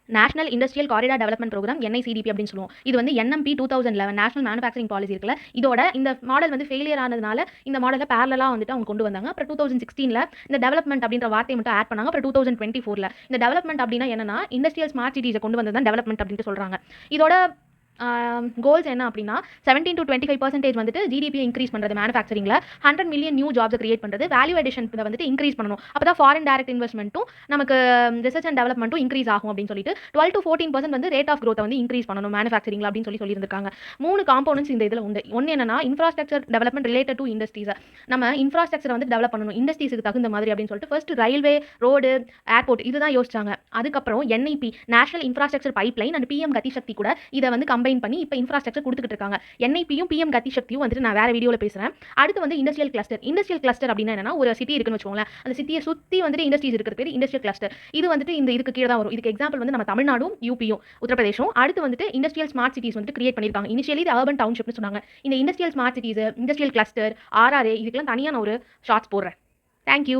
National industrial corridor development program NICDP அப்படின்னு சொல்லுவோம். இது வந்து NMP 2011 நேஷனல் மேனுஃபேக்சரிங் பாலிசி இருக்குல்ல, இதோட இந்த மாடல் வந்து ஃபெயிலியர் ஆனதுனால இந்த மாடலை பேரலா வந்துட்டு அவங்க கொண்டு வந்தாங்க. அப்புறம் 2016ல இந்த டெவலப்மெண்ட் அப்படின்ற வார்த்தையை மட்டும் ஆட் பண்ணாங்க. அப்புறம் 2024ல இந்த டெவலப்மெண்ட் அப்படின்னா என்னன்னா இண்டஸ்ட்ரியல் ஸ்மார்ட் சிட்டிஸை கொண்டு வந்தது தான் டெவலப்மெண்ட் அப்படின்ட்டு சொல்றாங்க. இதோட கோல்ஸ் என்ன அப்படின்னா 17 to 25% வந்துட்டு ஜிடிபி இன்க்ரீஸ் பண்ணுறது, மேனுஃபேக்சரிங்கில் 100 மில்லியன் நியூ ஜாப்ஸை கிரியேட் பண்ணுறது, வேல்யூ அடிஷன் வந்துட்டு இன்க்ரீஸ் பண்ணணும். அப்போ தான் ஃபாரின் டைரக்ட் இன்வெஸ்ட்மெண்ட்டும் நமக்கு ரிசர்ச் அண்ட் டெவலப்மெண்ட்டும் இன்க்ரீஸ் ஆகும் அப்படின்னு சொல்லிட்டு 12 to 14% வந்து ரேட் ஆஃப் க்ரோத்தை வந்து இன்க்ரீஸ் பண்ணணும் மேனுஃபேக்சரிங்கில் அப்படின்னு சொல்லியிருக்காங்க. 3 காம்போனன்ட்ஸ் இந்த இதில் உண்டு. ஒன்று என்னன்னா infrastructure development related to industries. நம்ம இன்ஃப்ராஸ்ட்ரக்சரை வந்து டெவலப் பண்ணணும் இண்டஸ்ட்ரீஸுக்கு தகுந்த மாதிரி அப்படின்னு சொல்லிட்டு ஃபர்ஸ்ட் ரயில்வே, ரோடு, ஏர்போர்ட் இதுதான் யோசிச்சாங்க. அதுக்கப்புறம் NIP national infrastructure pipeline and PM கதி சக்தி கூட இதை வந்து கம்பைன் பண்ணி இப்போ இன்ஃப்ராஸ்ட்ரக்சர் கொடுத்துட்டு இருக்காங்க. NIPயும் PM கதி சக்தியும் வந்துட்டு நான் வேற வீடியோவில் பேசுறேன். அடுத்து வந்து இண்டஸ்ட்ரியல் கிளஸ்டர். இண்டஸ்ட்ரியல் கிளஸ்டர் அப்படின்னா என்னன்னா ஒரு சிட்டி இருக்குன்னு வச்சுக்கோங்களேன், அந்த சிட்டியை சுற்றி வந்துட்டு இண்டஸ்ட்ரீஸ் இருக்கிற பேர் இண்டஸ்ட்ரியல் கிளஸ்டர். இது வந்துட்டு இந்த இதுக்கு கீழே தான் வரும். இதுக்கு எக்ஸாம்பிள் வந்து நம்ம தமிழ்நாடும் UPயும் உத்தரப்பிரதேஷும். அடுத்து வந்துட்டு இண்டஸ்ட்ரியல் ஸ்மார்ட் சிட்டிஸ் வந்து கிரியேட் பண்ணியிருக்காங்க. இனிஷியலி இது அர்பன் டவுன்ஷிப்னு சொன்னாங்க. இந்த industrial smart cities, industrial cluster, RRA இதுக்கெல்லாம் தனியாக நான் ஒரு ஷார்ட்ஸ் போடுறேன். தேங்க்யூ.